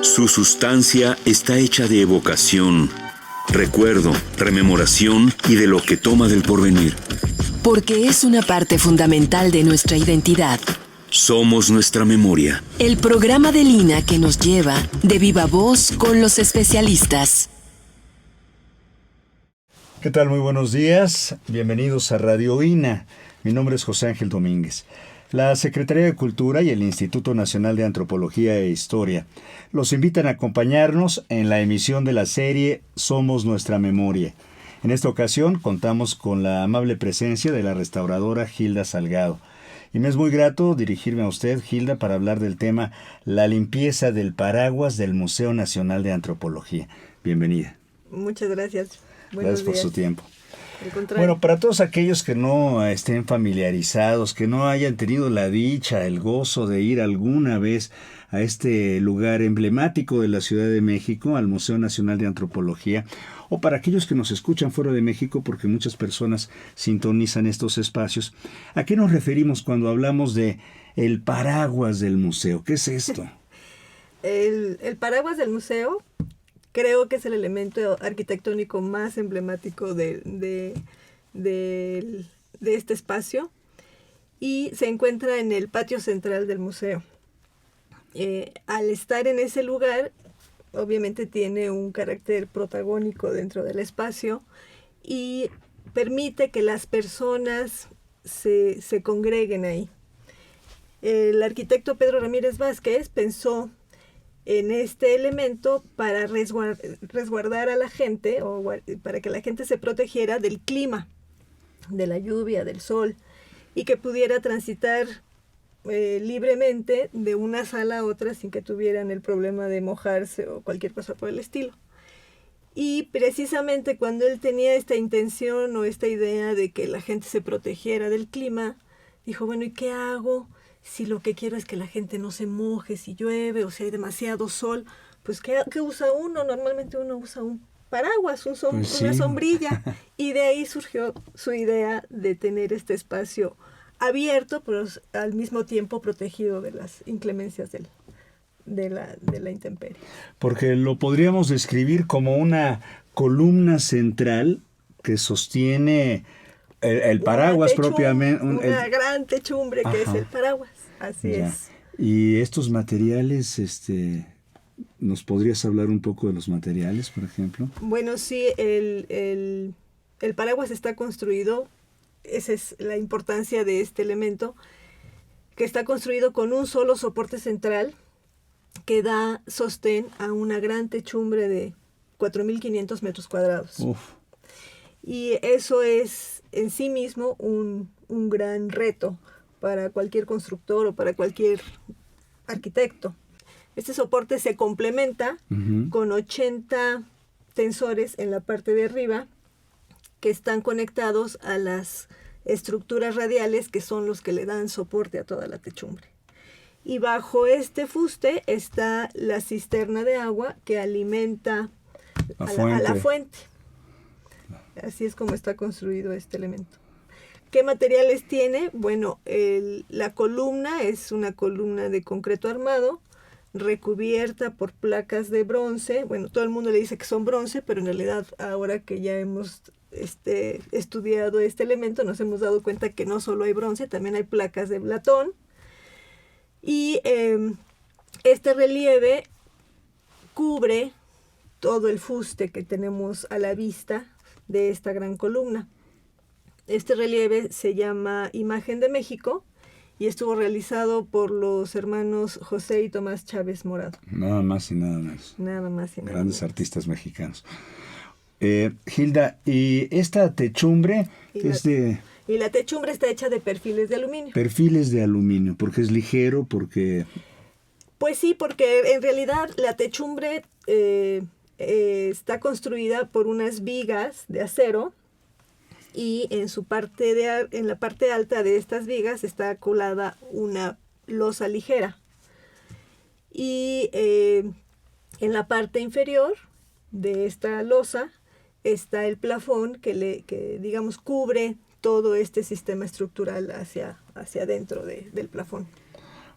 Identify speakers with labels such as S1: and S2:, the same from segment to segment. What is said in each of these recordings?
S1: Su sustancia está hecha de evocación, recuerdo, rememoración y de lo que toma del porvenir.
S2: Porque es una parte fundamental de nuestra identidad.
S1: Somos nuestra memoria.
S2: El programa de Lina que nos lleva de viva voz con los especialistas.
S3: ¿Qué tal? Muy buenos días. Bienvenidos a Radio INA. Mi nombre es José Ángel Domínguez. La Secretaría de Cultura y el Instituto Nacional de Antropología e Historia los invitan a acompañarnos en la emisión de la serie Somos Nuestra Memoria. En esta ocasión contamos con la amable presencia de la restauradora Hilda Salgado. Y me es muy grato dirigirme a usted, Hilda, para hablar del tema La limpieza del paraguas del Museo Nacional de Antropología. Bienvenida.
S4: Muchas gracias.
S3: Gracias por su tiempo.
S4: Al contrario.
S3: Bueno, para todos aquellos que no estén familiarizados, que no hayan tenido la dicha, el gozo de ir alguna vez a este lugar emblemático de la Ciudad de México, al Museo Nacional de Antropología, o para aquellos que nos escuchan fuera de México, porque muchas personas sintonizan estos espacios, ¿a qué nos referimos cuando hablamos de el paraguas del museo? ¿Qué es esto?
S4: El paraguas del museo creo que es el elemento arquitectónico más emblemático de este espacio y se encuentra en el patio central del museo. Al estar en ese lugar, obviamente tiene un carácter protagónico dentro del espacio y permite que las personas se congreguen ahí. El arquitecto Pedro Ramírez Vázquez pensó en este elemento para resguardar a la gente o para que la gente se protegiera del clima, de la lluvia, del sol y que pudiera transitar libremente de una sala a otra sin que tuvieran el problema de mojarse o cualquier cosa por el estilo. Y precisamente cuando él tenía esta intención o esta idea de que la gente se protegiera del clima, dijo, bueno, ¿y qué hago si lo que quiero es que la gente no se moje, si llueve o si hay demasiado sol? Pues ¿qué usa uno? Normalmente uno usa un paraguas, una sombrilla. Y de ahí surgió su idea de tener este espacio abierto, pero al mismo tiempo protegido de las inclemencias de la intemperie.
S3: Porque lo podríamos describir como una columna central que sostiene el paraguas propiamente.
S4: Una gran techumbre. Ajá. Que es el paraguas, así ya es.
S3: Y estos materiales, ¿nos podrías hablar un poco de los materiales, por ejemplo?
S4: Bueno, sí, el paraguas está construido, esa es la importancia de este elemento, que está construido con un solo soporte central que da sostén a una gran techumbre de 4.500 metros cuadrados. Uf. Y eso es en sí mismo un gran reto para cualquier constructor o para cualquier arquitecto. Este soporte se complementa con 80 tensores en la parte de arriba que están conectados a las estructuras radiales que son los que le dan soporte a toda la techumbre. Y bajo este fuste está la cisterna de agua que alimenta a la fuente. Así es como está construido este elemento. ¿Qué materiales tiene? Bueno, la columna es una columna de concreto armado, recubierta por placas de bronce. Bueno, todo el mundo le dice que son bronce, pero en realidad ahora que ya hemos estudiado este elemento, nos hemos dado cuenta que no solo hay bronce, también hay placas de latón. Y este relieve cubre todo el fuste que tenemos a la vista de esta gran columna. Este relieve se llama Imagen de México y estuvo realizado por los hermanos José y Tomás Chávez Morado.
S3: Nada más y nada menos.
S4: Nada más y nada
S3: Grandes artistas mexicanos. Hilda, ¿y esta techumbre es de...?
S4: Y la techumbre está hecha de perfiles de aluminio.
S3: Perfiles de aluminio, porque es ligero, porque...
S4: Pues sí, porque en realidad la techumbre está construida por unas vigas de acero y en la parte alta de estas vigas está colada una losa ligera. Y en la parte inferior de esta losa está el plafón que digamos cubre todo este sistema estructural hacia adentro del plafón.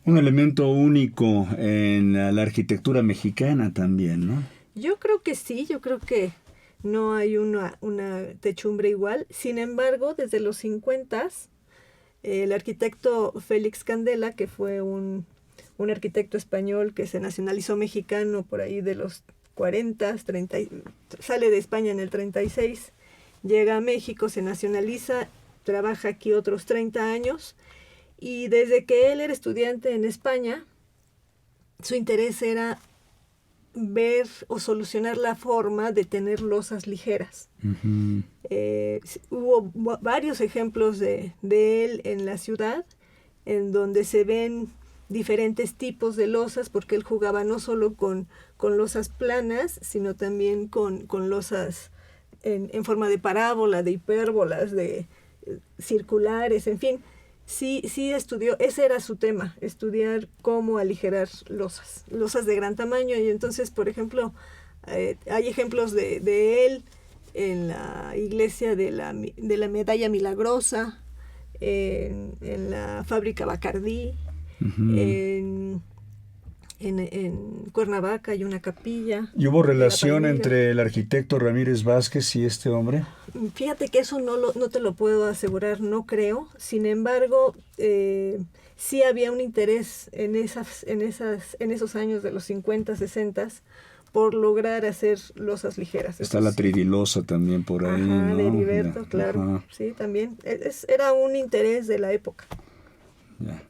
S3: Un elemento único en la arquitectura mexicana también, ¿no?
S4: Yo creo que sí, yo creo que no hay una techumbre igual. Sin embargo, desde los 50s, el arquitecto Félix Candela, que fue un arquitecto español que se nacionalizó mexicano por ahí de los 40s, sale de España en el 36, llega a México, se nacionaliza, trabaja aquí otros 30 años, y desde que él era estudiante en España, su interés era ver o solucionar la forma de tener losas ligeras.
S3: Uh-huh.
S4: Hubo varios ejemplos de él en la ciudad, en donde se ven diferentes tipos de losas, porque él jugaba no solo con losas planas, sino también con losas en forma de parábola, de hipérbolas, de circulares, en fin. Sí estudió, ese era su tema, estudiar cómo aligerar losas de gran tamaño. Y entonces, por ejemplo, hay ejemplos de él en la iglesia de la Medalla Milagrosa, en la fábrica Bacardí, uh-huh. En Cuernavaca hay una capilla.
S3: ¿Y hubo relación entre el arquitecto Ramírez Vázquez y este hombre?
S4: Fíjate que eso no te lo puedo asegurar, no creo. Sin embargo, sí había un interés en esos años de los 50, 60 por lograr hacer losas ligeras.
S3: Está la tridilosa también por ahí, ¿no?
S4: De Heriberto, claro. Ajá. Sí, también. Era un interés de la época.
S3: Ya.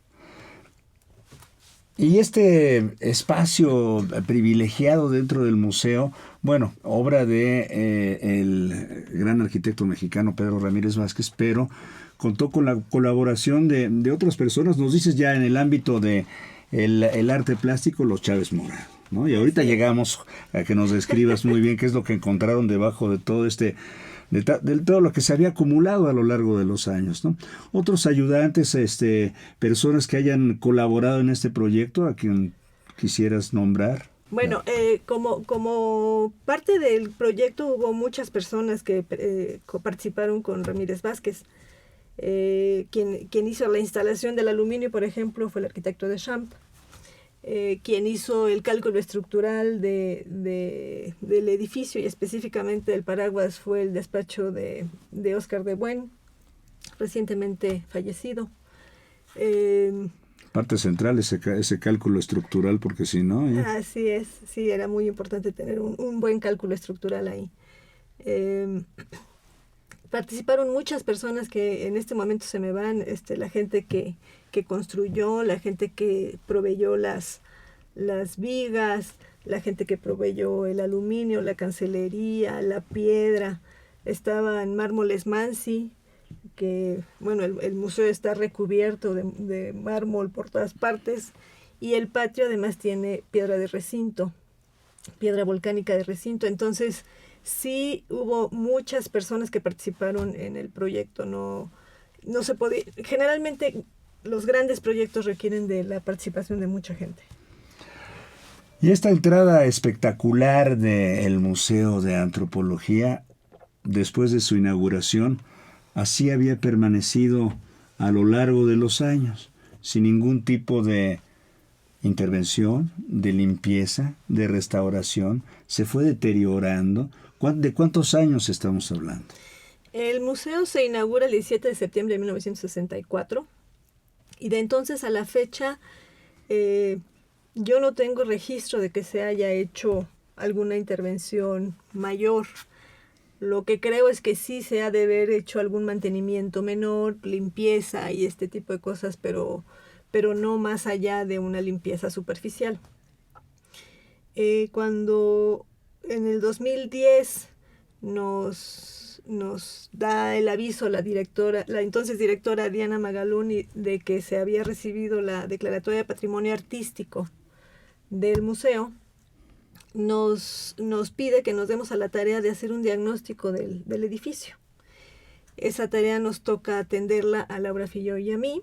S3: Y este espacio privilegiado dentro del museo, bueno, obra de el gran arquitecto mexicano Pedro Ramírez Vázquez, pero contó con la colaboración de otras personas, nos dices ya en el ámbito de el arte plástico, los Chávez Mora, ¿no? Y ahorita llegamos a que nos describas muy bien qué es lo que encontraron debajo de todo de todo lo que se había acumulado a lo largo de los años, ¿no? Otros ayudantes, personas que hayan colaborado en este proyecto, a quien quisieras nombrar.
S4: Bueno, como parte del proyecto hubo muchas personas que participaron con Ramírez Vázquez. Quien hizo la instalación del aluminio, por ejemplo, fue el arquitecto Deschamps. Quien hizo el cálculo estructural del edificio y específicamente del paraguas fue el despacho de Óscar de Buen, recientemente fallecido.
S3: Parte central ese cálculo estructural, porque si no...
S4: Así es, sí, era muy importante tener un buen cálculo estructural ahí. Participaron muchas personas que en este momento se me van, la gente que construyó, la gente que proveyó las vigas, la gente que proveyó el aluminio, la cancelería, la piedra. Estaban mármoles Mansi, que bueno, el museo está recubierto de mármol por todas partes, y el patio además tiene piedra de recinto, piedra volcánica de recinto. Entonces sí hubo muchas personas que participaron en el proyecto. No se podía, generalmente los grandes proyectos requieren de la participación de mucha gente.
S3: Y esta entrada espectacular del Museo de Antropología, después de su inauguración, así había permanecido a lo largo de los años, sin ningún tipo de intervención, de limpieza, de restauración. Se fue deteriorando. ¿De cuántos años estamos hablando?
S4: El museo se inaugura el 17 de septiembre de 1964 y de entonces a la fecha yo no tengo registro de que se haya hecho alguna intervención mayor. Lo que creo es que sí se ha de haber hecho algún mantenimiento menor, limpieza y este tipo de cosas, pero no más allá de una limpieza superficial. Cuando en el 2010 nos da el aviso la entonces directora Diana Magaloni, de que se había recibido la declaratoria de patrimonio artístico del museo, nos pide que nos demos a la tarea de hacer un diagnóstico del edificio. Esa tarea nos toca atenderla a Laura Filló y a mí,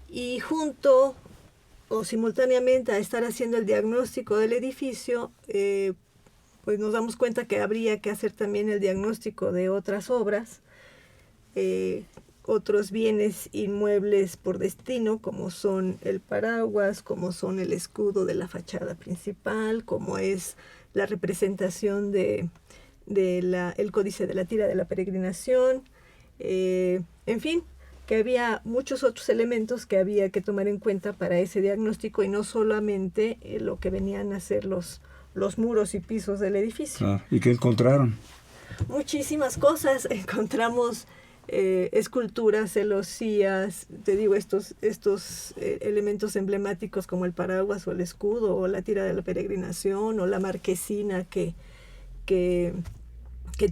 S4: y junto o simultáneamente a estar haciendo el diagnóstico del edificio, pues nos damos cuenta que habría que hacer también el diagnóstico de otras obras, otros bienes inmuebles por destino, como son el paraguas, como son el escudo de la fachada principal, como es la representación el códice de la tira de la peregrinación, en fin, que había muchos otros elementos que había que tomar en cuenta para ese diagnóstico y no solamente lo que venían a ser los muros y pisos del edificio.
S3: ¿Y qué encontraron?
S4: Muchísimas cosas. Encontramos esculturas, celosías, te digo, estos elementos emblemáticos como el paraguas o el escudo o la tira de la peregrinación o la marquesina que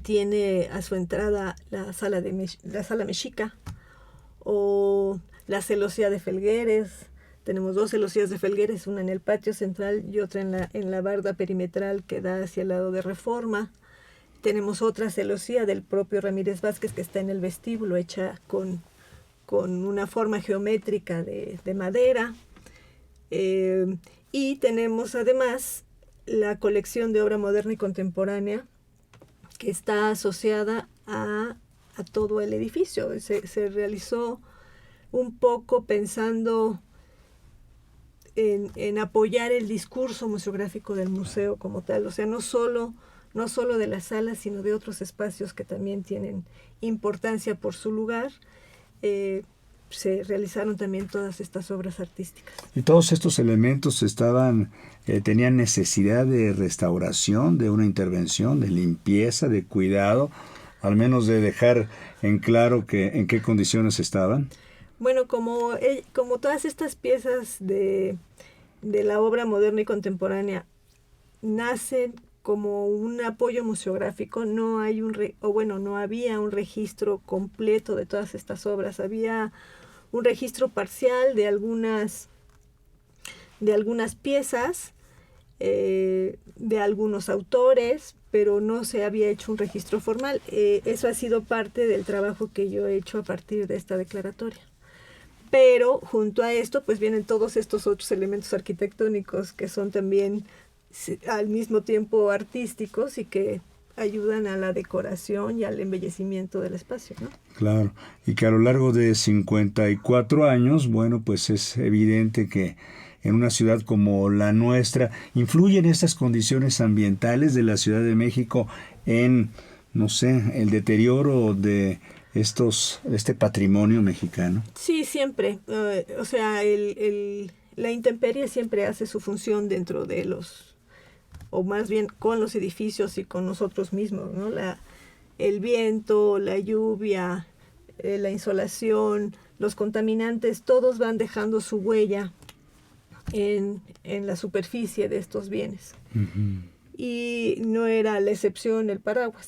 S4: tiene a su entrada la sala mexica, o la celosía de Felgueres. Tenemos 2 celosías de Felgueres, una en el patio central y otra en la barda perimetral que da hacia el lado de Reforma. Tenemos otra celosía del propio Ramírez Vázquez que está en el vestíbulo, hecha con una forma geométrica de madera. Y tenemos además la colección de obra moderna y contemporánea que está asociada a todo el edificio. Se realizó un poco pensando en apoyar el discurso museográfico del museo como tal, o sea, no solo de las salas, sino de otros espacios que también tienen importancia por su lugar. Se realizaron también todas estas obras artísticas.
S3: ¿Y todos estos elementos tenían necesidad de restauración, de una intervención, de limpieza, de cuidado, al menos de dejar en claro en qué condiciones estaban?
S4: Bueno, como todas estas piezas de la obra moderna y contemporánea nacen como un apoyo museográfico, no había un registro completo de todas estas obras. Había un registro parcial de algunas piezas, de algunos autores, pero no se había hecho un registro formal. Eso ha sido parte del trabajo que yo he hecho a partir de esta declaratoria. Pero junto a esto pues vienen todos estos otros elementos arquitectónicos que son también al mismo tiempo artísticos y que ayudan a la decoración y al embellecimiento del espacio, ¿no?
S3: Claro, y que a lo largo de 54 años, bueno, pues es evidente que en una ciudad como la nuestra influyen estas condiciones ambientales de la Ciudad de México en, no sé, el deterioro de este patrimonio mexicano.
S4: Sí, siempre. O sea, la intemperie siempre hace su función dentro de o más bien con los edificios y con nosotros mismos, ¿no? El viento, la lluvia, la insolación, los contaminantes, todos van dejando su huella en la superficie de estos bienes.
S3: Uh-huh.
S4: Y no era la excepción el paraguas.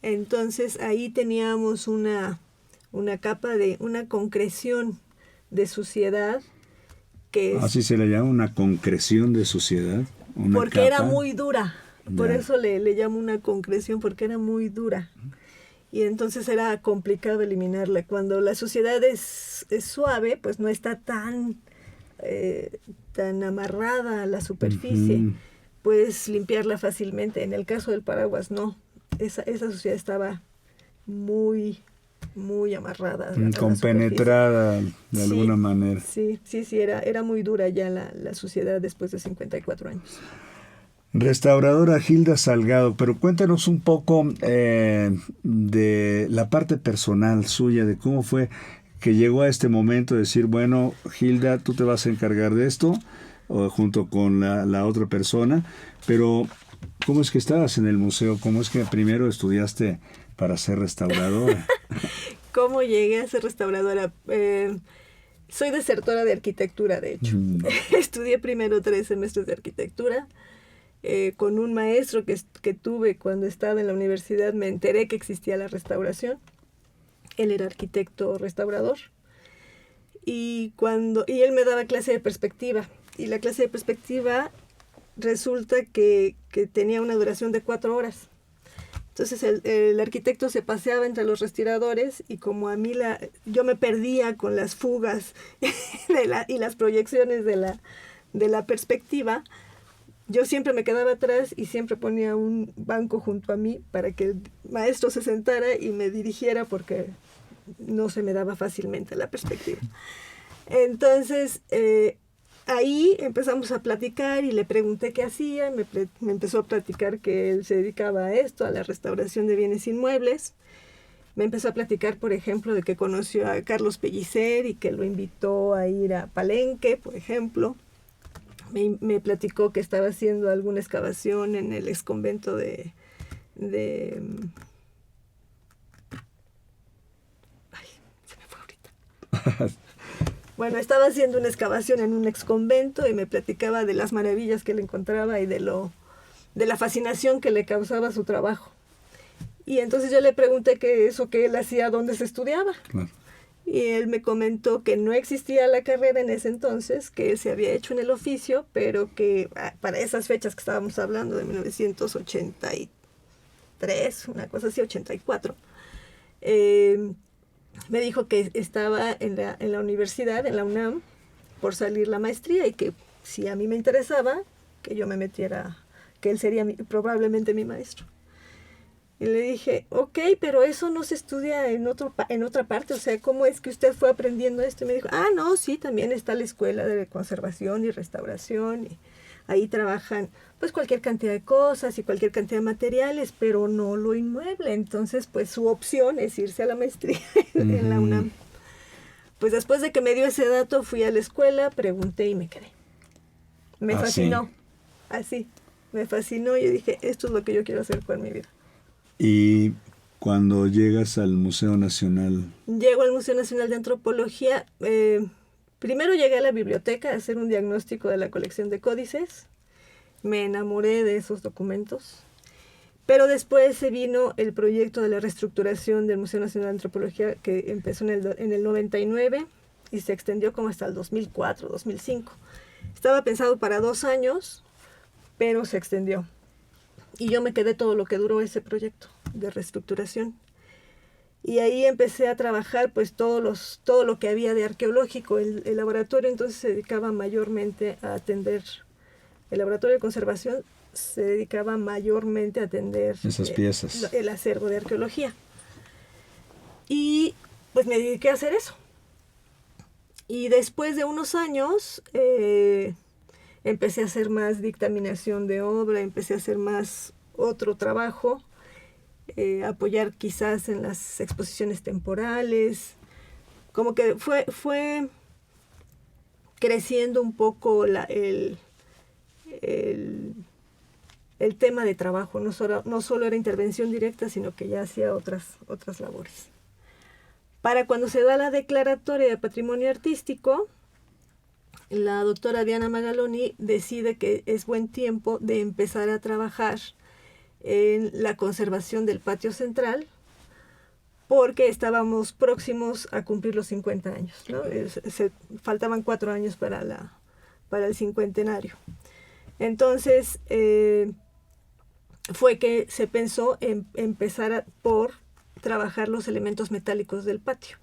S4: Entonces ahí teníamos una capa de una concreción de suciedad que
S3: así se le llama, una concreción de suciedad.
S4: Porque capa era muy dura. Por eso le llamo una concreción, porque era muy dura. Y entonces era complicado eliminarla. Cuando la suciedad es suave, pues no está tan amarrada a la superficie.
S3: Uh-huh. Puedes
S4: limpiarla fácilmente. En el caso del paraguas, no. Esa suciedad estaba muy, muy amarrada.
S3: Compenetrada de alguna manera.
S4: Sí, era muy dura ya la suciedad después de 54 años.
S3: Restauradora Gilda Salgado, pero cuéntanos un poco de la parte personal suya, de cómo fue que llegó a este momento de decir, bueno, Gilda, tú te vas a encargar de esto, junto con la otra persona, pero ¿cómo es que estabas en el museo? ¿Cómo es que primero estudiaste para ser restauradora?
S4: ¿Cómo llegué a ser restauradora? Soy desertora de arquitectura, de hecho. Estudié primero 3 semestres de arquitectura. Con un maestro que tuve cuando estaba en la universidad me enteré que existía la restauración. Él era arquitecto restaurador. Y él me daba clase de perspectiva. Y la clase de perspectiva resulta que tenía una duración de 4 horas. Entonces el arquitecto se paseaba entre los respiradores y como a mí yo me perdía con las fugas y las proyecciones de la perspectiva, yo siempre me quedaba atrás y siempre ponía un banco junto a mí para que el maestro se sentara y me dirigiera porque no se me daba fácilmente la perspectiva. Entonces, ahí empezamos a platicar y le pregunté qué hacía. Me empezó a platicar que él se dedicaba a esto, a la restauración de bienes inmuebles. Me empezó a platicar, por ejemplo, de que conoció a Carlos Pellicer y que lo invitó a ir a Palenque, por ejemplo. Me platicó que estaba haciendo alguna excavación en el exconvento de ay, se me fue ahorita. Bueno, estaba haciendo una excavación en un exconvento y me platicaba de las maravillas que él encontraba y de la fascinación que le causaba su trabajo. Y entonces yo le pregunté que eso que él hacía, dónde se estudiaba.
S3: Claro.
S4: Y él me comentó que no existía la carrera en ese entonces, que él se había hecho en el oficio, pero que para esas fechas que estábamos hablando, de 1983, una cosa así, 84, me dijo que estaba en la universidad, en la UNAM, por salir la maestría y que si a mí me interesaba, que yo me metiera, que él sería probablemente mi maestro. Y le dije, ok, pero eso no se estudia en otra parte, o sea, ¿cómo es que usted fue aprendiendo esto? Y me dijo, no, sí, también está la escuela de conservación y restauración, y ahí trabajan pues cualquier cantidad de cosas y cualquier cantidad de materiales, pero no lo inmueble. Entonces, pues su opción es irse a la maestría en la UNAM. Pues después de que me dio ese dato, fui a la escuela, pregunté y me quedé. Me fascinó, así, me fascinó y yo dije, esto es lo que yo quiero hacer con mi vida.
S3: Y cuando llegas al Museo Nacional...
S4: Llego al Museo Nacional de Antropología. Primero llegué a la biblioteca a hacer un diagnóstico de la colección de códices. Me enamoré de esos documentos. Pero después se vino el proyecto de la reestructuración del Museo Nacional de Antropología, que empezó en el 99 y se extendió como hasta el 2004, 2005. Estaba pensado para 2 años, pero se extendió. Y yo me quedé todo lo que duró ese proyecto de reestructuración. Y ahí empecé a trabajar pues todo lo que había de arqueológico. El laboratorio entonces se dedicaba mayormente a atender, el laboratorio de conservación se dedicaba mayormente a atender
S3: esas piezas,
S4: el acervo de arqueología. Y pues me dediqué a hacer eso. Y después de unos años... empecé a hacer más dictaminación de obra, empecé a hacer más otro trabajo, apoyar quizás en las exposiciones temporales, como que fue creciendo un poco el tema de trabajo, no solo era intervención directa, sino que ya hacía otras labores. Para cuando se da la declaratoria de patrimonio artístico, la doctora Diana Magaloni decide que es buen tiempo de empezar a trabajar en la conservación del patio central, porque estábamos próximos a cumplir los 50 años, ¿no? Faltaban 4 años para el cincuentenario. Entonces, fue que se pensó en empezar por trabajar los elementos metálicos del patio.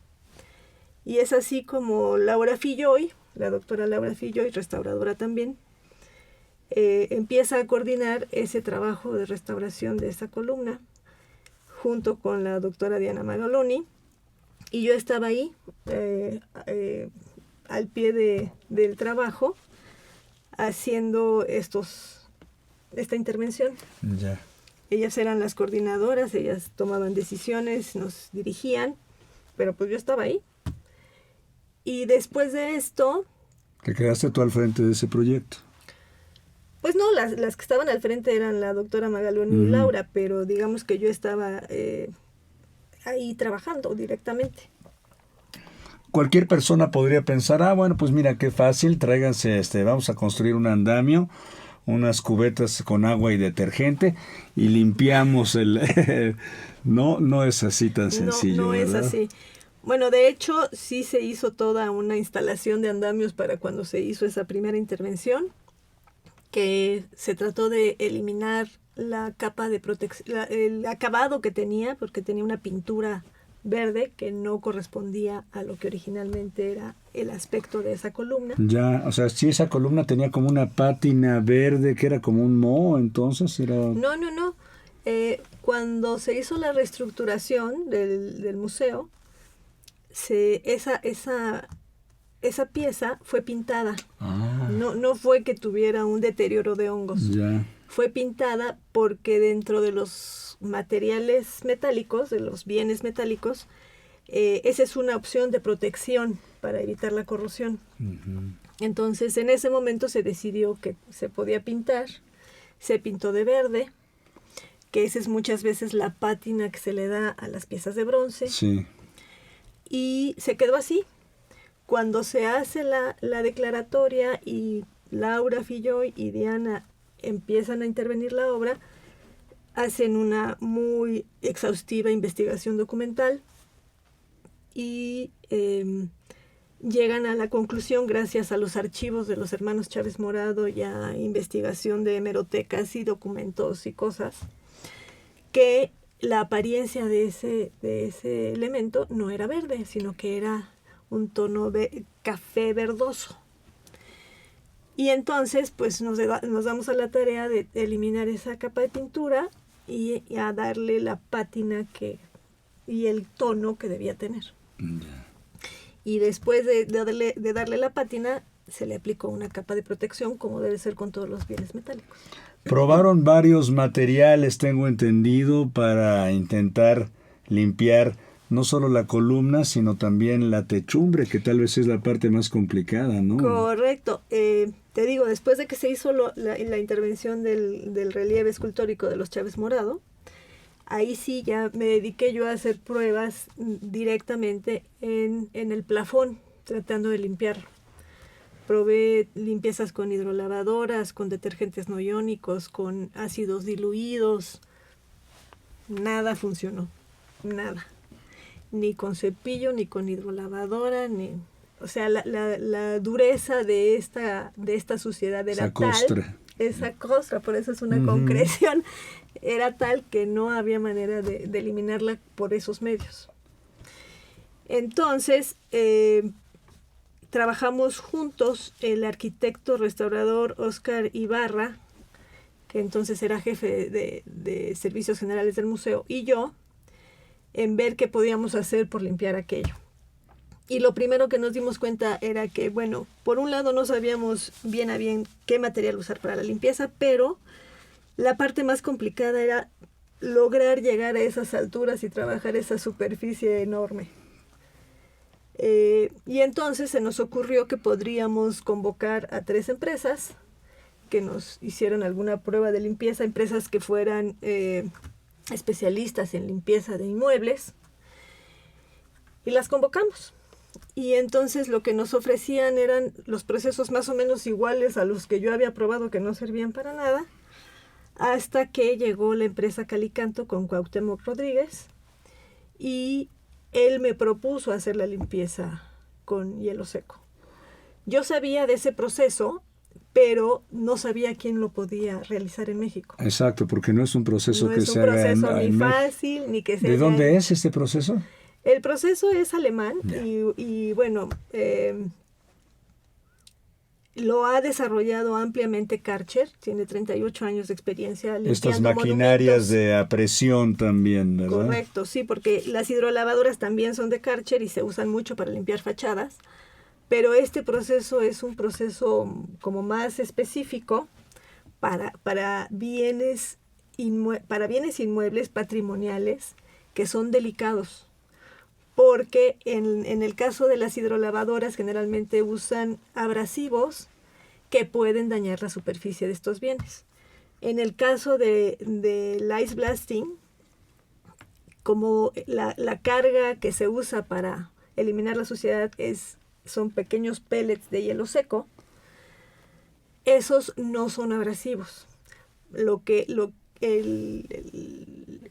S4: Y es así como Laura Filloy, la doctora Laura Filloy, restauradora también, empieza a coordinar ese trabajo de restauración de esa columna junto con la doctora Diana Magaloni, y yo estaba ahí al pie del trabajo haciendo esta intervención.
S3: Ya.
S4: Ellas eran las coordinadoras, ellas tomaban decisiones, nos dirigían, pero pues yo estaba ahí. Y después de esto...
S3: ¿Te quedaste tú al frente de ese proyecto?
S4: Pues no, las que estaban al frente eran la doctora Magaloni y Laura, pero digamos que yo estaba ahí trabajando directamente.
S3: Cualquier persona podría pensar, bueno, pues mira, qué fácil, tráiganse, vamos a construir un andamio, unas cubetas con agua y detergente y limpiamos No es así tan sencillo,
S4: no
S3: ¿verdad?
S4: Es así. Bueno, de hecho, sí se hizo toda una instalación de andamios para cuando se hizo esa primera intervención, que se trató de eliminar la capa de protección, el acabado que tenía, porque tenía una pintura verde que no correspondía a lo que originalmente era el aspecto de esa columna.
S3: Ya, o sea, si esa columna tenía como una pátina verde que era como un moho, entonces era...
S4: No. Cuando se hizo la reestructuración del museo, esa pieza fue pintada.
S3: Ah,
S4: No fue que tuviera un deterioro de hongos.
S3: ya.
S4: Fue pintada porque dentro de los materiales metálicos, de los bienes metálicos, esa es una opción de protección para evitar la corrosión.
S3: Ujú.
S4: Entonces, en ese momento se decidió que se podía pintar. Se pintó de verde, que esa es muchas veces la pátina que se le da a las piezas de bronce.
S3: Sí.
S4: Y se quedó así. Cuando se hace la declaratoria y Laura Filloy y Diana empiezan a intervenir la obra, hacen una muy exhaustiva investigación documental y llegan a la conclusión, gracias a los archivos de los hermanos Chávez Morado y a investigación de hemerotecas y documentos y cosas, que la apariencia de ese elemento no era verde, sino que era un tono café verdoso. Y entonces, pues nos damos a la tarea de eliminar esa capa de pintura y a darle la pátina y el tono que debía tener.
S3: Ya.
S4: Y después de darle la pátina, se le aplicó una capa de protección, como debe ser con todos los bienes metálicos.
S3: Probaron varios materiales, tengo entendido, para intentar limpiar no solo la columna, sino también la techumbre, que tal vez es la parte más complicada, ¿no?
S4: Correcto. Te digo, después de que se hizo la intervención del relieve escultórico de los Chávez Morado, ahí sí ya me dediqué yo a hacer pruebas directamente en el plafón, tratando de limpiarlo. Probé limpiezas con hidrolavadoras, con detergentes no iónicos, con ácidos diluidos. Nada funcionó, nada. Ni con cepillo, ni con hidrolavadora, ni... O sea, la dureza de esta suciedad era
S3: Esa costra.
S4: tal... Esa costra, por eso es una concreción, era tal que no había manera de eliminarla por esos medios. Entonces, trabajamos juntos el arquitecto restaurador Oscar Ibarra, que entonces era jefe de servicios generales del museo, y yo, en ver qué podíamos hacer por limpiar aquello. Y lo primero que nos dimos cuenta era que, bueno, por un lado no sabíamos bien a bien qué material usar para la limpieza, pero la parte más complicada era lograr llegar a esas alturas y trabajar esa superficie enorme. Y entonces se nos ocurrió que podríamos convocar a 3 empresas que nos hicieran alguna prueba de limpieza, empresas que fueran especialistas en limpieza de inmuebles, y las convocamos. Y entonces lo que nos ofrecían eran los procesos más o menos iguales a los que yo había probado, que no servían para nada, hasta que llegó la empresa Calicanto con Cuauhtémoc Rodríguez, y él me propuso hacer la limpieza con hielo seco. Yo sabía de ese proceso, pero no sabía quién lo podía realizar en México.
S3: Exacto, porque no es un proceso
S4: No
S3: que
S4: es un
S3: se haga
S4: proceso ni
S3: en México.
S4: fácil, ni que sea...
S3: ¿De dónde es este proceso?
S4: El proceso es alemán
S3: Ya.
S4: y bueno, lo ha desarrollado ampliamente Karcher, tiene 38 años de experiencia limpiando
S3: Estas maquinarias
S4: monumentos.
S3: de a presión también, ¿verdad?
S4: Correcto, sí, porque las hidrolavadoras también son de Karcher y se usan mucho para limpiar fachadas, pero este proceso es un proceso como más específico para bienes inmuebles patrimoniales que son delicados. Porque en el caso de las hidrolavadoras generalmente usan abrasivos que pueden dañar la superficie de estos bienes. En el caso del ice blasting, como la carga que se usa para eliminar la suciedad son pequeños pellets de hielo seco, esos no son abrasivos.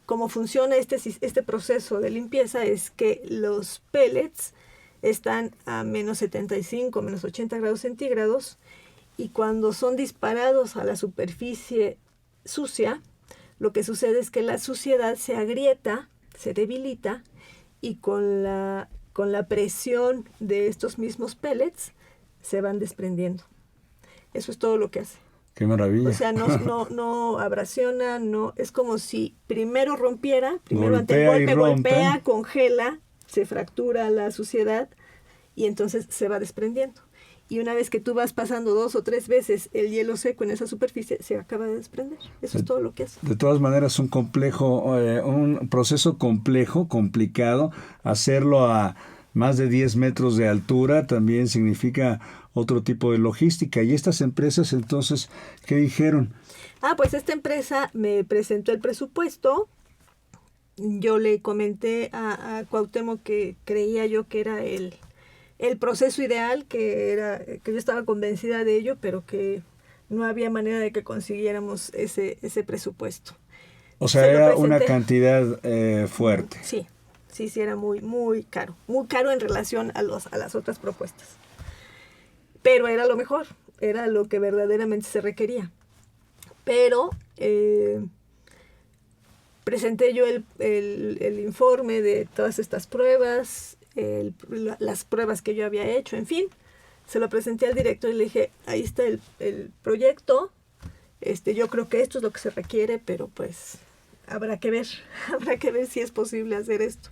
S4: Cómo funciona este proceso de limpieza es que los pellets están a menos 75, menos 80 grados centígrados, y cuando son disparados a la superficie sucia, lo que sucede es que la suciedad se agrieta, se debilita, y con la presión de estos mismos pellets se van desprendiendo. Eso es todo lo que hace.
S3: Qué maravilla.
S4: O sea, no abrasiona, no, es como si primero rompiera, primero ante el
S3: Golpea y
S4: golpe
S3: rompe.
S4: golpea, congela se fractura la suciedad y entonces se va desprendiendo. Y una vez que tú vas pasando 2 o 3 veces el hielo seco en esa superficie, se acaba de desprender. Eso es todo lo que hace.
S3: De todas maneras, un proceso complejo, complicado. Hacerlo a más de 10 metros de altura también significa otro tipo de logística. ¿Y estas empresas entonces qué dijeron?
S4: Pues esta empresa me presentó el presupuesto. Yo le comenté a Cuauhtémoc que creía yo que era el proceso ideal, que yo estaba convencida de ello, pero que no había manera de que consiguiéramos ese presupuesto.
S3: O sea, era una cantidad fuerte.
S4: Sí, era muy caro en relación a las otras propuestas. Pero era lo mejor, era lo que verdaderamente se requería. Pero presenté yo el informe de todas estas pruebas, las pruebas que yo había hecho, en fin, se lo presenté al director y le dije, ahí está el proyecto, yo creo que esto es lo que se requiere, pero pues habrá que ver si es posible hacer esto.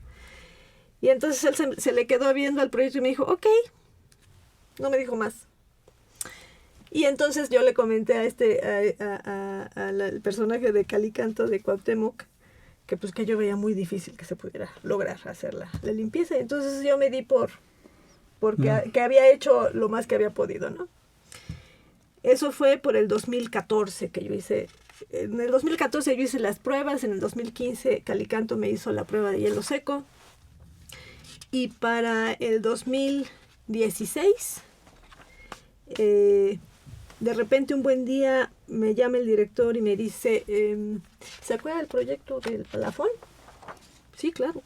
S4: Y entonces él se le quedó viendo al proyecto y me dijo, ok, no me dijo más. Y entonces yo le comenté al personaje de Calicanto de Cuauhtémoc, que yo veía muy difícil que se pudiera lograr hacer la limpieza. Entonces yo me di que había hecho lo más que había podido, ¿no? Eso fue por el 2014 que yo hice. En el 2014 yo hice las pruebas, en el 2015 Calicanto me hizo la prueba de hielo seco. Y para el 2016, de repente un buen día me llama el director y me dice, ¿se acuerda del proyecto del Palafón? Sí, claro.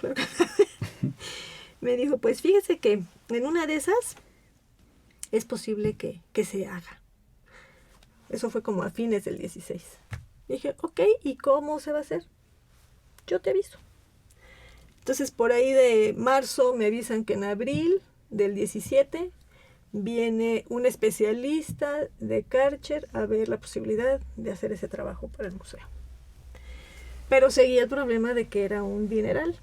S4: Me dijo, pues fíjese que en una de esas es posible que se haga. Eso fue como a fines del 16. Dije, ok, ¿y cómo se va a hacer? Yo te aviso. Entonces por ahí de marzo me avisan que en abril del 17 viene un especialista de Karcher a ver la posibilidad de hacer ese trabajo para el museo. Pero seguía el problema de que era un dineral.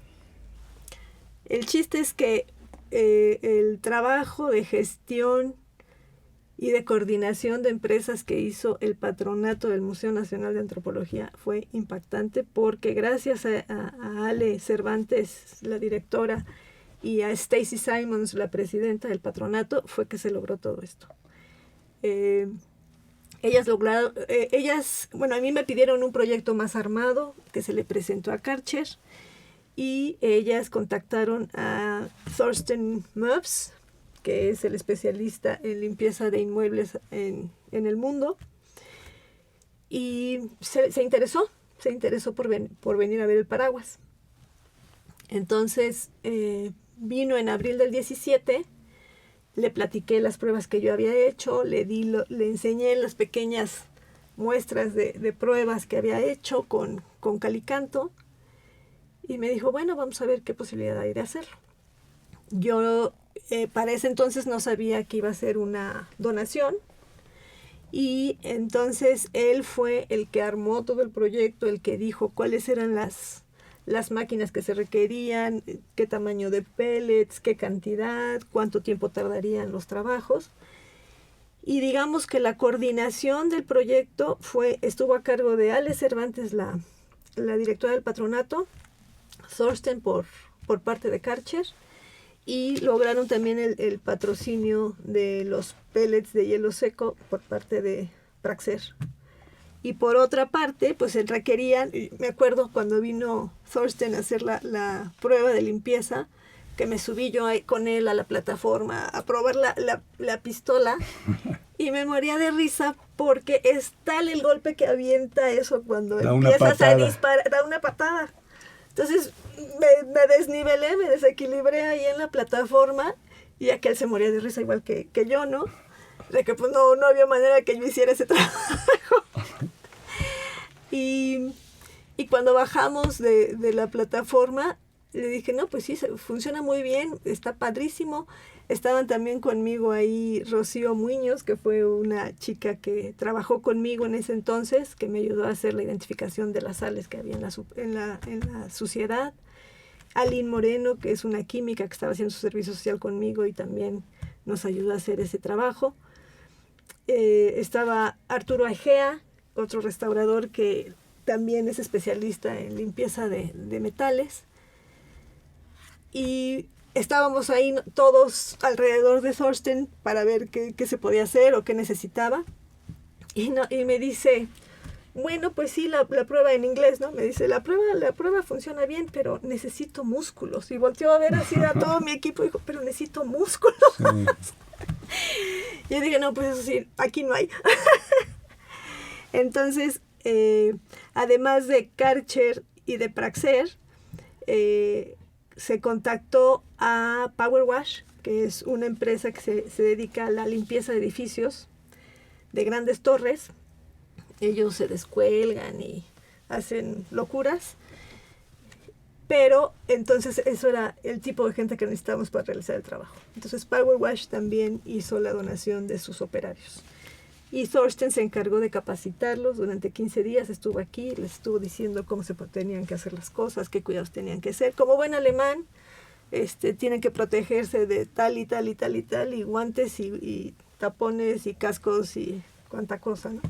S4: El chiste es que el trabajo de gestión y de coordinación de empresas que hizo el patronato del Museo Nacional de Antropología fue impactante, porque gracias a Ale Cervantes, la directora, y a Stacy Simons, la presidenta del patronato, fue que se logró todo esto. A mí me pidieron un proyecto más armado que se le presentó a Karcher, y ellas contactaron a Thorsten Möbs, que es el especialista en limpieza de inmuebles en el mundo, y se interesó por venir a ver el paraguas. Entonces vino en abril del 17, le platiqué las pruebas que yo había hecho, le enseñé las pequeñas muestras de pruebas que había hecho con Calicanto, y me dijo, bueno, vamos a ver qué posibilidad hay de hacerlo. Yo para ese entonces no sabía que iba a ser una donación, y entonces él fue el que armó todo el proyecto, el que dijo cuáles eran las máquinas que se requerían, qué tamaño de pellets, qué cantidad, cuánto tiempo tardarían los trabajos. Y digamos que la coordinación del proyecto estuvo a cargo de Ale Cervantes, la directora del patronato, Thorsten por parte de Karcher, y lograron también el patrocinio de los pellets de hielo seco por parte de Praxair. Y por otra parte, pues se requerían, me acuerdo cuando vino Thorsten a hacer la prueba de limpieza, que me subí yo con él a la plataforma a probar la pistola, y me moría de risa porque es tal el golpe que avienta eso cuando empiezas a disparar, da una patada. Entonces me desnivelé, me desequilibré ahí en la plataforma, y aquel se moría de risa igual que yo, ¿no? De que pues no había manera que yo hiciera ese trabajo. Y cuando bajamos de la plataforma, le dije, no, pues sí, funciona muy bien, está padrísimo. Estaban también conmigo ahí Rocío Muñoz, que fue una chica que trabajó conmigo en ese entonces, que me ayudó a hacer la identificación de las sales que había en la suciedad. Aline Moreno, que es una química que estaba haciendo su servicio social conmigo y también nos ayudó a hacer ese trabajo. Estaba Arturo Agea, otro restaurador que también es especialista en limpieza de metales. Y estábamos ahí todos alrededor de Thorsten para ver qué se podía hacer o qué necesitaba. Y me dice, bueno, pues sí, la prueba en inglés, ¿no? Me dice, la prueba funciona bien, pero necesito músculos. Y volteó a ver así a todo mi equipo y dijo, pero necesito músculos. Sí. Yo dije, no, pues eso sí, aquí no hay. Entonces, además de Karcher y de Praxair, se contactó a Power Wash, que es una empresa que se dedica a la limpieza de edificios de grandes torres. Ellos se descuelgan y hacen locuras, pero entonces eso era el tipo de gente que necesitábamos para realizar el trabajo. Entonces Power Wash también hizo la donación de sus operarios. Y Thorsten se encargó de capacitarlos durante 15 días, estuvo aquí, les estuvo diciendo cómo se tenían que hacer las cosas, qué cuidados tenían que hacer. Como buen alemán, tienen que protegerse de tal y tal y tal y tal, y guantes y tapones y cascos y cuánta cosa, ¿no?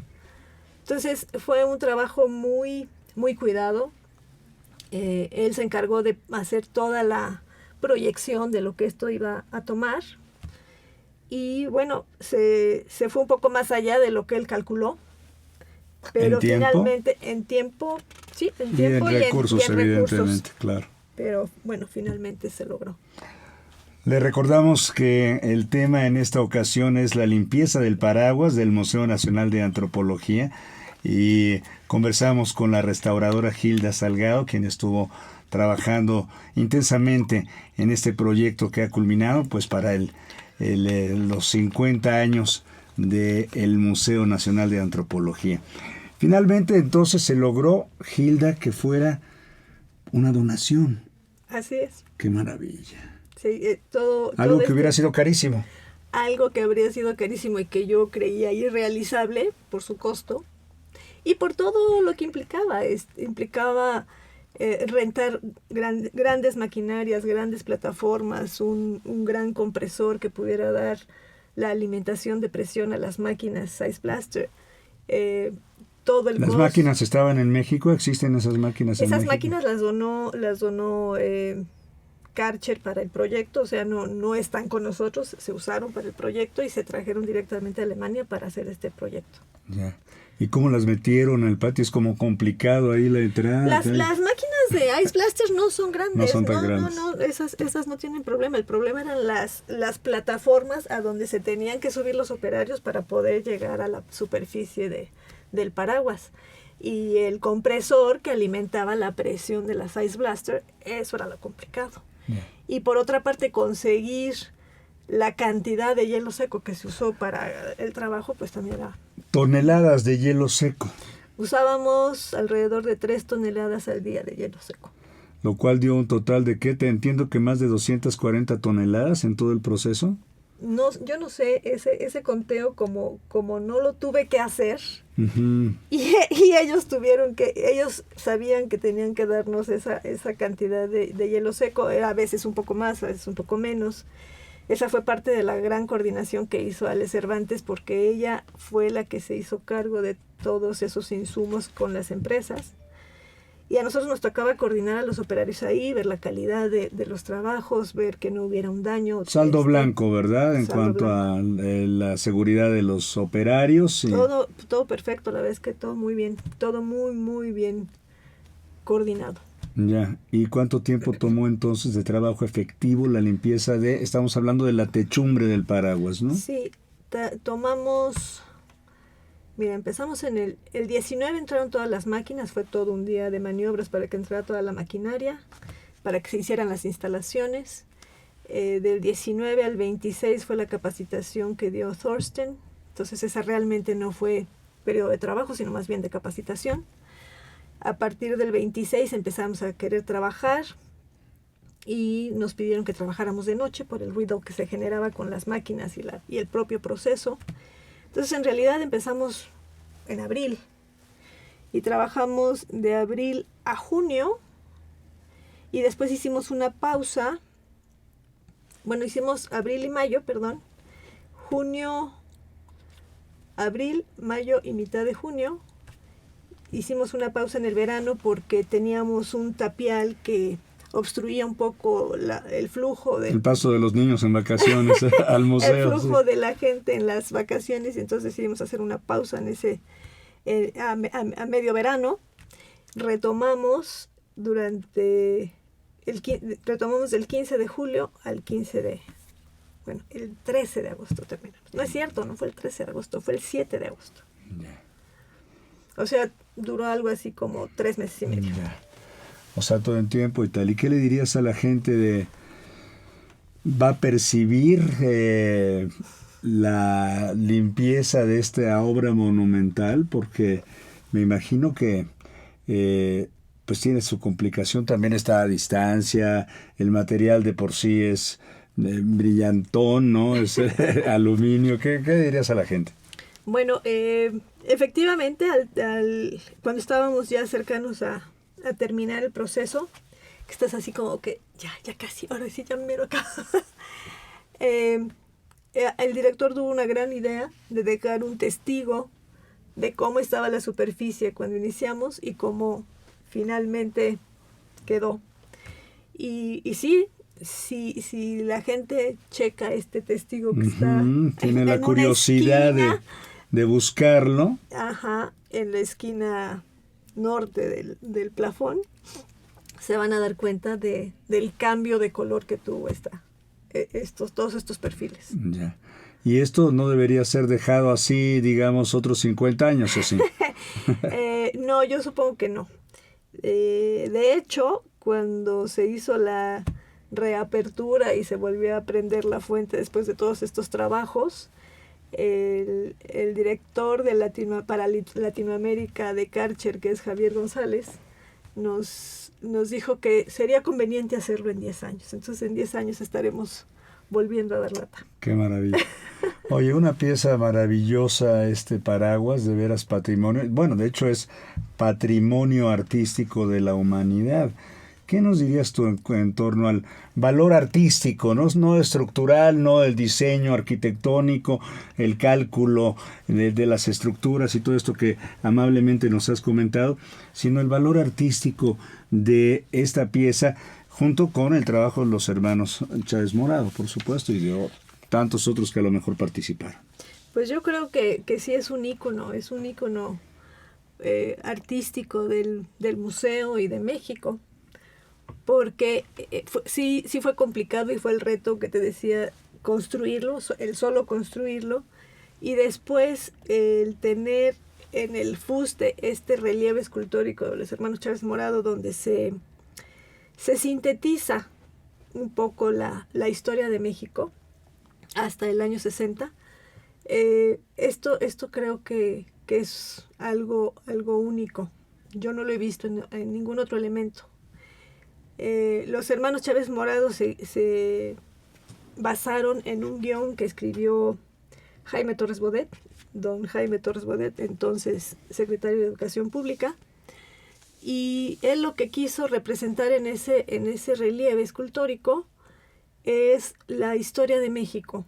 S4: Entonces fue un trabajo muy, muy cuidado. Él se encargó de hacer toda la proyección de lo que esto iba a tomar. Y bueno, se fue un poco más allá de lo que él calculó. Pero finalmente, en tiempo, sí, en tiempo y en recursos,
S3: evidentemente, claro.
S4: Pero bueno, finalmente se logró.
S3: Le recordamos que el tema en esta ocasión es la limpieza del paraguas del Museo Nacional de Antropología, y conversamos con la restauradora Hilda Salgado, quien estuvo trabajando intensamente en este proyecto que ha culminado pues para los 50 años del Museo Nacional de Antropología. Finalmente entonces se logró, Hilda, que fuera una donación.
S4: Así es.
S3: ¡Qué maravilla!
S4: Sí,
S3: algo que hubiera sido carísimo.
S4: Algo que habría sido carísimo y que yo creía irrealizable por su costo y por todo lo que implicaba. Implicaba rentar grandes maquinarias, grandes plataformas, un gran compresor que pudiera dar la alimentación de presión a las máquinas Size Blaster. Todo el
S3: ¿Las máquinas estaban en México? ¿Existen esas máquinas en México?
S4: Esas máquinas las donó Karcher para el proyecto, o sea, no están con nosotros, se usaron para el proyecto y se trajeron directamente a Alemania para hacer este proyecto.
S3: Ya. ¿Y cómo las metieron al patio? Es como complicado ahí la entrada.
S4: Las máquinas de Ice Blasters no son grandes.
S3: No son tan grandes.
S4: No, esas no tienen problema. El problema eran las plataformas a donde se tenían que subir los operarios para poder llegar a la superficie del paraguas. Y el compresor que alimentaba la presión de las Ice Blaster, eso era lo complicado. Yeah. Y por otra parte, conseguir la cantidad de hielo seco que se usó para el trabajo, pues también era...
S3: Toneladas de hielo seco.
S4: Usábamos alrededor de 3 toneladas al día de hielo seco.
S3: Lo cual dio un total de, ¿qué? Te entiendo que más de 240 toneladas en todo el proceso.
S4: No, yo no sé, ese conteo como no lo tuve que hacer. Uh-huh. y ellos sabían que tenían que darnos esa cantidad de hielo seco, a veces un poco más, a veces un poco menos. Esa fue parte de la gran coordinación que hizo Ale Cervantes, porque ella fue la que se hizo cargo de todos esos insumos con las empresas. Y a nosotros nos tocaba coordinar a los operarios ahí, ver la calidad de los trabajos, ver que no hubiera un daño.
S3: Saldo blanco, ¿verdad? En cuanto a la seguridad de los operarios. Y...
S4: Todo perfecto, la verdad es que todo muy bien, todo muy, muy bien coordinado.
S3: Ya, ¿y cuánto tiempo tomó entonces de trabajo efectivo la limpieza estamos hablando de la techumbre del paraguas, ¿no?
S4: Sí, tomamos... Mira, empezamos en el 19, entraron todas las máquinas, fue todo un día de maniobras para que entrara toda la maquinaria, para que se hicieran las instalaciones. Del 19 al 26 fue la capacitación que dio Thorsten, entonces esa realmente no fue periodo de trabajo, sino más bien de capacitación. A partir del 26 empezamos a querer trabajar y nos pidieron que trabajáramos de noche por el ruido que se generaba con las máquinas y el propio proceso. Entonces, en realidad empezamos en abril y trabajamos de abril a junio Y después hicimos una pausa. Bueno, hicimos abril y mayo, perdón. Junio, abril, mayo y mitad de junio. Hicimos una pausa en el verano porque teníamos un tapial que obstruía un poco el flujo
S3: el paso de los niños en vacaciones al museo.
S4: El flujo de la gente en las vacaciones, y entonces decidimos hacer una pausa en ese a medio verano. Retomamos retomamos del 15 de julio al 15 de... Bueno, el 13 de agosto terminamos. No es cierto, no fue el 13 de agosto, fue el 7 de agosto.
S3: Ya.
S4: O sea, duró algo así como 3 meses y medio.
S3: Ya. O sea, todo el tiempo y tal. ¿Y qué le dirías a la gente va a percibir la limpieza de esta obra monumental? Porque me imagino que pues tiene su complicación, también está a distancia, el material de por sí es brillantón, ¿no? Es aluminio. ¿Qué dirías a la gente?
S4: Bueno, efectivamente, cuando estábamos ya cercanos a terminar el proceso, que estás así como que ya casi, ahora sí ya mero acá. El director tuvo una gran idea de dejar un testigo de cómo estaba la superficie cuando iniciamos y cómo finalmente quedó. Y sí, si la gente checa este testigo que está
S3: tiene la curiosidad de buscarlo.
S4: Ajá, en la esquina norte del plafón, se van a dar cuenta del cambio de color que tuvo todos estos perfiles.
S3: Ya. Y esto no debería ser dejado así, digamos, otros 50 años, ¿o sí?
S4: No, yo supongo que no. De hecho, cuando se hizo la reapertura y se volvió a prender la fuente después de todos estos trabajos, el director de para Latinoamérica de Karcher, que es Javier González, nos dijo que sería conveniente hacerlo en 10 años. Entonces en 10 años estaremos volviendo a dar lata.
S3: ¡Qué maravilla! Oye, una pieza maravillosa, este paraguas, de veras patrimonio. Bueno, de hecho es patrimonio artístico de la humanidad. ¿Qué nos dirías tú en torno al valor artístico, no estructural, no el diseño arquitectónico, el cálculo de las estructuras y todo esto que amablemente nos has comentado, sino el valor artístico de esta pieza, junto con el trabajo de los hermanos Chávez Morado, por supuesto, y de tantos otros que a lo mejor participaron?
S4: Pues yo creo que sí es un ícono artístico del museo y de México, porque sí fue complicado y fue el reto que te decía, construirlo, el solo construirlo, y después el tener en el fuste este relieve escultórico de los hermanos Chávez Morado, donde se sintetiza un poco la historia de México hasta el año 60. Esto creo que es algo único. Yo no lo he visto en ningún otro elemento. Los hermanos Chávez Morado se basaron en un guión que escribió Jaime Torres Bodet, don Jaime Torres Bodet, entonces secretario de Educación Pública, y él lo que quiso representar en ese relieve escultórico es la historia de México.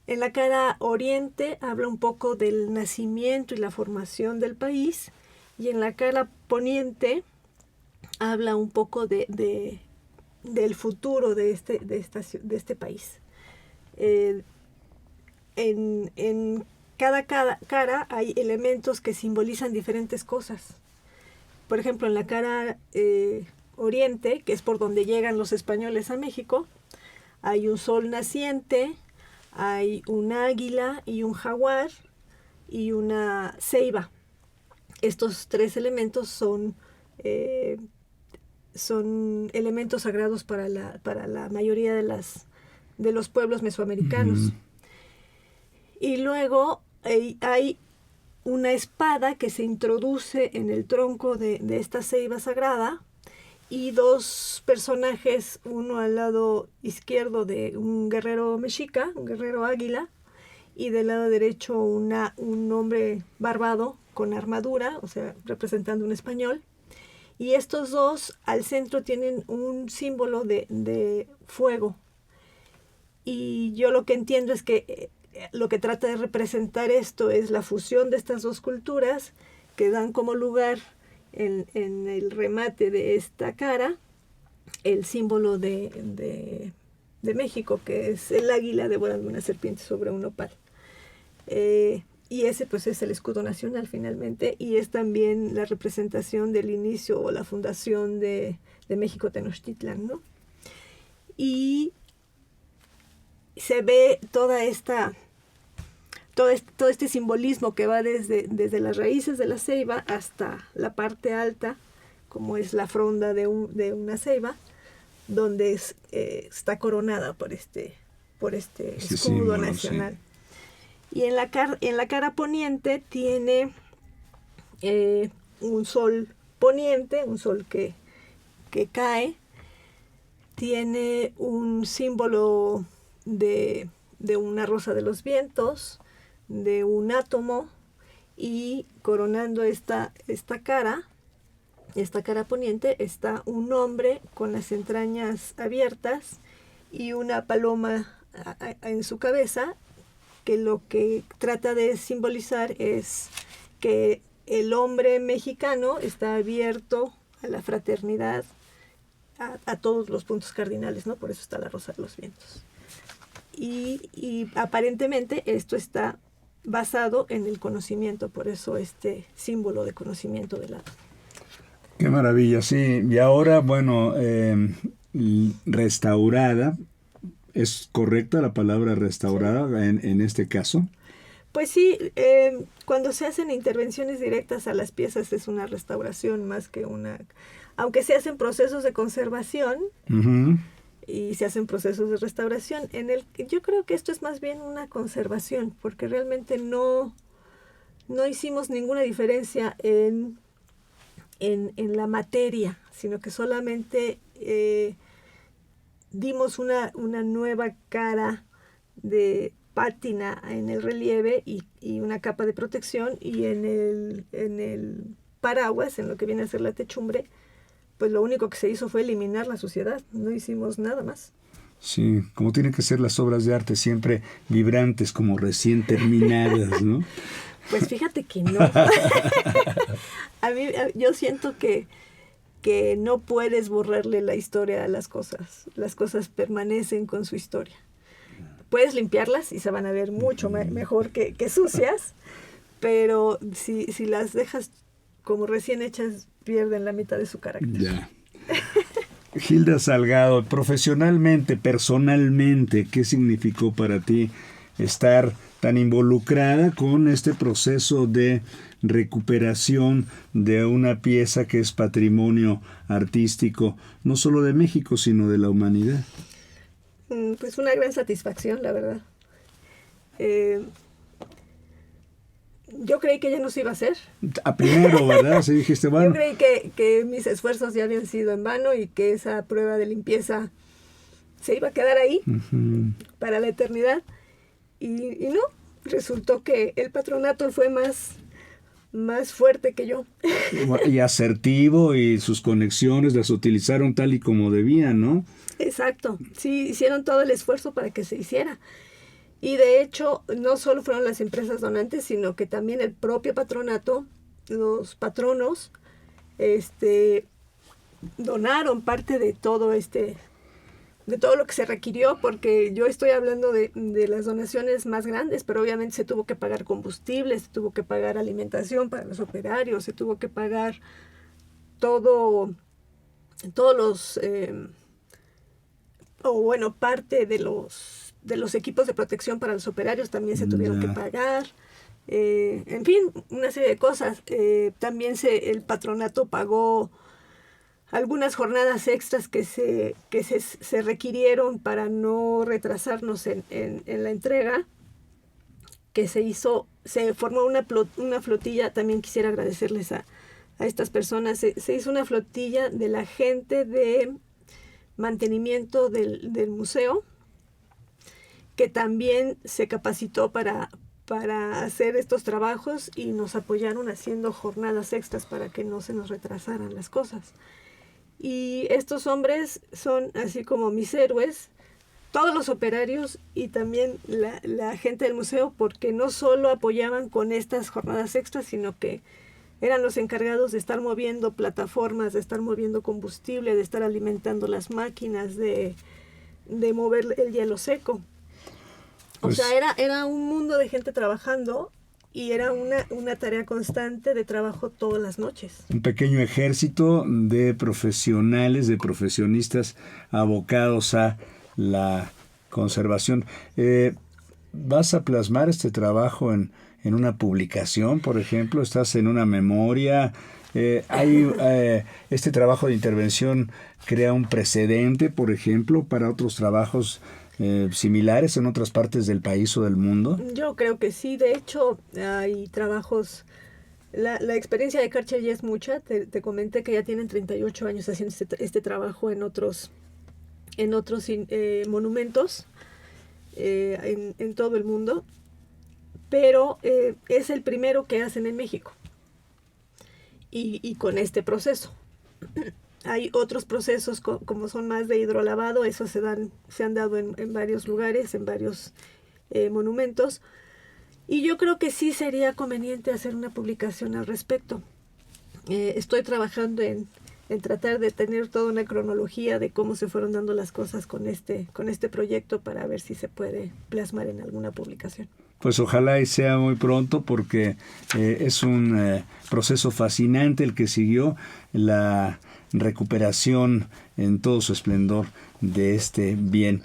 S4: En la cara oriente habla un poco del nacimiento y la formación del país, y en la cara poniente habla un poco del futuro de este país. En cada cara hay elementos que simbolizan diferentes cosas. Por ejemplo, en la cara oriente, que es por donde llegan los españoles a México, hay un sol naciente, hay un águila y un jaguar y una ceiba. Estos 3 elementos son elementos sagrados para la mayoría de los pueblos mesoamericanos. Uh-huh. Y luego hay una espada que se introduce en el tronco de esta ceiba sagrada, y 2 personajes, uno al lado izquierdo de un guerrero mexica, un guerrero águila, y del lado derecho un hombre barbado con armadura, o sea, representando un español. Y estos dos al centro tienen un símbolo de fuego. Y yo lo que entiendo es que lo que trata de representar esto es la fusión de estas dos culturas que dan como lugar en el remate de esta cara el símbolo de México, que es el águila devorando una serpiente sobre un nopal. Y ese pues es el escudo nacional finalmente, y es también la representación del inicio o la fundación de México Tenochtitlan, ¿no? Y se ve todo este simbolismo que va desde las raíces de la ceiba hasta la parte alta, como es la fronda de una ceiba, donde está coronada por este escudo símbolo, nacional. Sí. Y en la cara poniente tiene un sol poniente, un sol que cae, tiene un símbolo de una rosa de los vientos, de un átomo, y coronando esta cara poniente está un hombre con las entrañas abiertas y una paloma en su cabeza, que lo que trata de simbolizar es que el hombre mexicano está abierto a la fraternidad, a todos los puntos cardinales, ¿no? Por eso está la rosa de los vientos. Y aparentemente esto está basado en el conocimiento, por eso este símbolo de conocimiento del átomo.
S3: Qué maravilla, sí. Y ahora, bueno, restaurada, ¿es correcta la palabra restaurada en este caso?
S4: Pues sí, cuando se hacen intervenciones directas a las piezas es una restauración más que una... Aunque se hacen procesos de conservación, uh-huh, y se hacen procesos de restauración, yo creo que esto es más bien una conservación, porque realmente no hicimos ninguna diferencia en la materia, sino que solamente dimos una nueva cara de pátina en el relieve y una capa de protección, y en el paraguas, en lo que viene a ser la techumbre, pues lo único que se hizo fue eliminar la suciedad, no hicimos nada más.
S3: Sí, como tienen que ser las obras de arte, siempre vibrantes, como recién terminadas, ¿no?
S4: Pues fíjate que no. Yo siento que no puedes borrarle la historia a las cosas. Las cosas permanecen con su historia. Puedes limpiarlas y se van a ver mucho mejor que sucias, pero si las dejas como recién hechas, pierden la mitad de su carácter.
S3: Ya. Gilda Salgado, profesionalmente, personalmente, ¿qué significó para ti estar tan involucrada con este proceso de recuperación de una pieza que es patrimonio artístico, no solo de México, sino de la humanidad?
S4: Pues una gran satisfacción, la verdad. Yo creí que ya no se iba a hacer.
S3: Primero, ¿verdad? Sí, dijiste, bueno.
S4: Yo creí que mis esfuerzos ya habían sido en vano y que esa prueba de limpieza se iba a quedar ahí, uh-huh, para la eternidad. Y no, resultó que el patronato fue más fuerte que yo.
S3: Y asertivo, y sus conexiones las utilizaron tal y como debían, ¿no?
S4: Exacto, sí, hicieron todo el esfuerzo para que se hiciera. Y de hecho, no solo fueron las empresas donantes, sino que también el propio patronato, los patronos, donaron parte de todo de todo lo que se requirió, porque yo estoy hablando de las donaciones más grandes, pero obviamente se tuvo que pagar combustible, se tuvo que pagar alimentación para los operarios, se tuvo que pagar todos los, parte de los equipos de protección para los operarios también se tuvieron que pagar. En fin, una serie de cosas. También el patronato pagó algunas jornadas extras que se requirieron para no retrasarnos en la entrega, que se formó una flotilla. También quisiera agradecerles a estas personas. Se hizo una flotilla de la gente de mantenimiento del museo, que también se capacitó para para hacer estos trabajos y nos apoyaron haciendo jornadas extras para que no se nos retrasaran las cosas. Y estos hombres son así como mis héroes, todos los operarios y también la gente del museo, porque no solo apoyaban con estas jornadas extras, sino que eran los encargados de estar moviendo plataformas, de estar moviendo combustible, de estar alimentando las máquinas, de mover el hielo seco.
S3: Pues,
S4: o sea, era un mundo de gente trabajando y era una tarea constante de trabajo todas las noches.
S3: un pequeño ejército de profesionales, de profesionistas abocados a la conservación. ¿Vas a plasmar este trabajo en una publicación, por ejemplo? ¿Estás en una memoria? ¿Este trabajo de intervención crea un precedente, por ejemplo, para otros trabajos similares en otras partes del país o del mundo?
S4: Yo creo que sí. De hecho, hay trabajos... La experiencia de Karcher ya es mucha. Te comenté que ya tienen 38 años haciendo este trabajo en otros monumentos en todo el mundo, pero es el primero que hacen en México y con este proceso. Hay otros procesos como son más de hidrolavado, esos se han dado en varios lugares, en varios monumentos, y yo creo que sí sería conveniente hacer una publicación al respecto. Estoy trabajando en tratar de tener toda una cronología de cómo se fueron dando las cosas con este proyecto para ver si se puede plasmar en alguna publicación.
S3: Pues ojalá y sea muy pronto, porque es un proceso fascinante el que siguió la recuperación en todo su esplendor de este bien.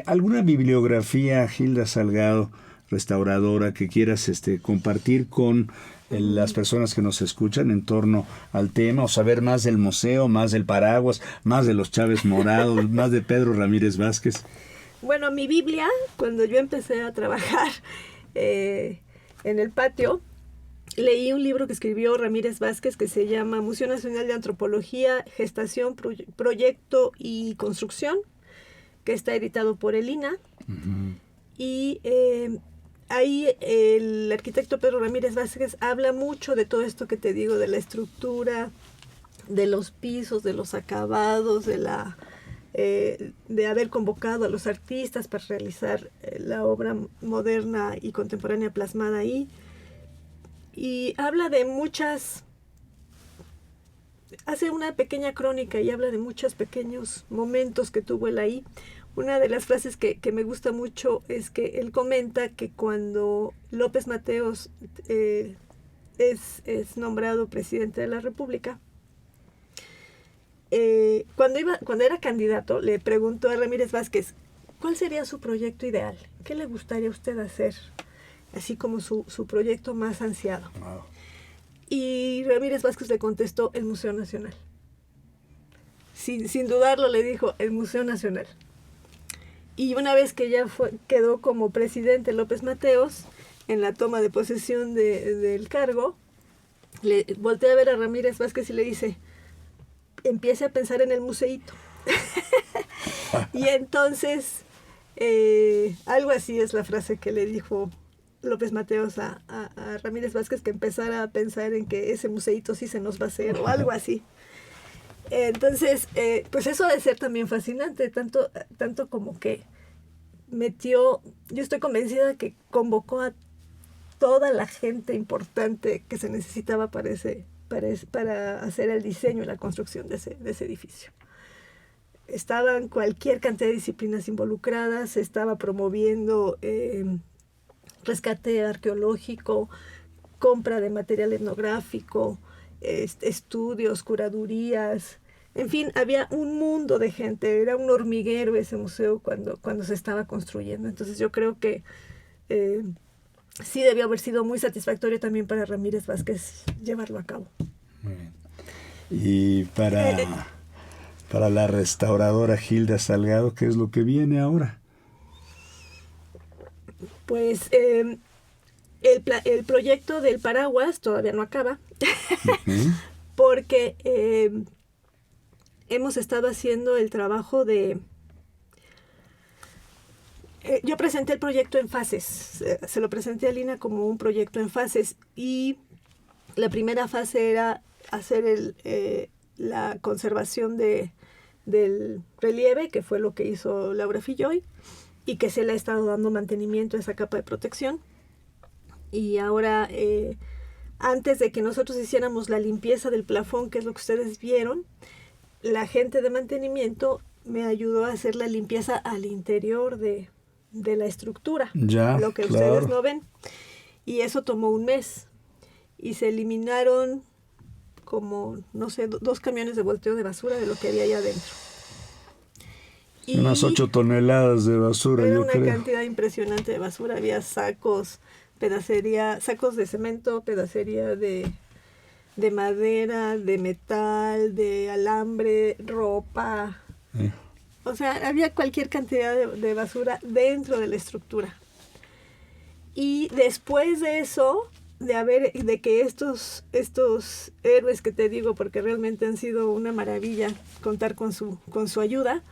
S3: ¿Alguna bibliografía, Gilda Salgado, restauradora, que quieras compartir con las personas que nos escuchan en torno al tema, o saber más del museo, más del paraguas, más de los Chávez Morados, más de Pedro Ramírez Vázquez?
S4: Bueno, mi Biblia, cuando yo empecé a trabajar en el patio, leí un libro que escribió Ramírez Vázquez que se llama Museo Nacional de Antropología, Gestación, Proyecto y Construcción, que está editado por el INAH. Uh-huh. Y ahí el arquitecto Pedro Ramírez Vázquez habla mucho de todo esto que te digo, de la estructura, de los pisos, de los acabados, de haber convocado a los artistas para realizar la obra moderna y contemporánea plasmada ahí. Y habla de hace una pequeña crónica y habla de muchos pequeños momentos que tuvo él ahí. Una de las frases que me gusta mucho es que él comenta que cuando López Mateos es nombrado presidente de la República, cuando era candidato, le preguntó a Ramírez Vázquez cuál sería su proyecto ideal, qué le gustaría a usted hacer, así como su proyecto más ansiado. Wow. Y Ramírez Vázquez le contestó el Museo Nacional. Sin dudarlo le dijo el Museo Nacional. Y una vez que ya quedó como presidente López Mateos, en la toma de posesión del cargo, le voltea a ver a Ramírez Vázquez y le dice, empiece a pensar en el museíto. Y entonces, algo así es la frase que le dijo López Mateos a Ramírez Vázquez, que empezara a pensar en que ese museíto sí se nos va a hacer, o algo así. Entonces, pues eso ha de ser también fascinante, tanto como que yo estoy convencida que convocó a toda la gente importante que se necesitaba para hacer el diseño y la construcción de ese edificio. Estaban cualquier cantidad de disciplinas involucradas, se estaba promoviendo rescate arqueológico, compra de material etnográfico, estudios, curadurías, en fin, había un mundo de gente, era un hormiguero ese museo cuando se estaba construyendo. Entonces yo creo que sí debió haber sido muy satisfactorio también para Ramírez Vázquez llevarlo a cabo.
S3: Muy bien. Y para la restauradora Gilda Salgado, ¿qué es lo que viene ahora?
S4: Pues el proyecto del paraguas todavía no acaba, uh-huh. Porque hemos estado haciendo el trabajo yo presenté el proyecto en fases. Se lo presenté a Lina como un proyecto en fases. Y la primera fase era hacer la conservación del relieve, que fue lo que hizo Laura Filloy, y que se le ha estado dando mantenimiento a esa capa de protección. Y ahora, antes de que nosotros hiciéramos la limpieza del plafón, que es lo que ustedes vieron, la gente de mantenimiento me ayudó a hacer la limpieza al interior de la estructura,
S3: ya,
S4: lo que
S3: claro.
S4: ustedes no ven. Y eso tomó un mes. Y se eliminaron como, no sé, 2 camiones de volteo de basura de lo que había allá adentro. Y
S3: unas 8 toneladas de basura,
S4: era
S3: yo
S4: una
S3: creo.
S4: cantidad impresionante de basura. Había sacos, sacos de cemento, pedacería de madera, de metal, de alambre, ropa. O sea, había cualquier cantidad de basura dentro de la estructura. Y después de eso, de que estos héroes que te digo, porque realmente han sido una maravilla contar con su ayuda,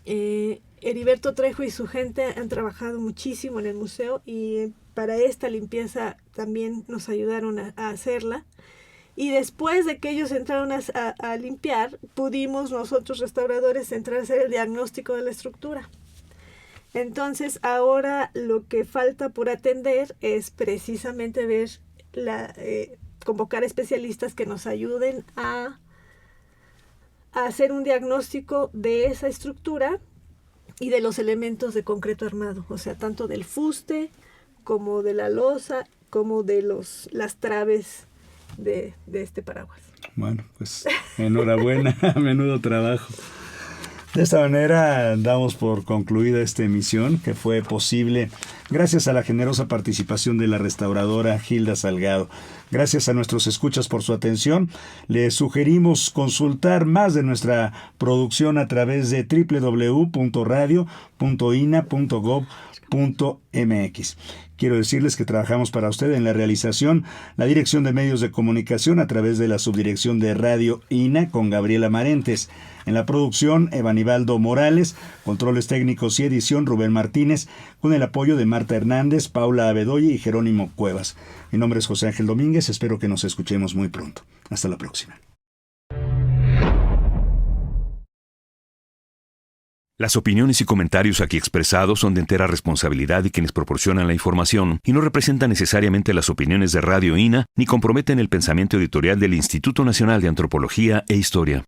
S4: Heriberto Trejo y su gente han trabajado muchísimo en el museo, y para esta limpieza también nos ayudaron a hacerla. Y después de que ellos entraron a limpiar, pudimos nosotros restauradores entrar a hacer el diagnóstico de la estructura. Entonces ahora lo que falta por atender es precisamente ver convocar especialistas que nos ayuden a hacer un diagnóstico de esa estructura y de los elementos de concreto armado, o sea, tanto del fuste como de la losa, como de las traves de este paraguas.
S3: Bueno, pues enhorabuena, menudo trabajo. De esta manera damos por concluida esta emisión, que fue posible gracias a la generosa participación de la restauradora Gilda Salgado. Gracias a nuestros escuchas por su atención. Les sugerimos consultar más de nuestra producción a través de www.radio.ina.gov.mx. Quiero decirles que trabajamos para usted en la realización, la Dirección de Medios de Comunicación a través de la Subdirección de Radio INA con Gabriela Marentes. En la producción, Evanibaldo Morales, controles técnicos y edición, Rubén Martínez, con el apoyo de Marta Hernández, Paula Abedoye y Jerónimo Cuevas. Mi nombre es José Ángel Domínguez, espero que nos escuchemos muy pronto. Hasta la próxima.
S1: Las opiniones y comentarios aquí expresados son de entera responsabilidad de quienes proporcionan la información y no representan necesariamente las opiniones de Radio INA ni comprometen el pensamiento editorial del Instituto Nacional de Antropología e Historia.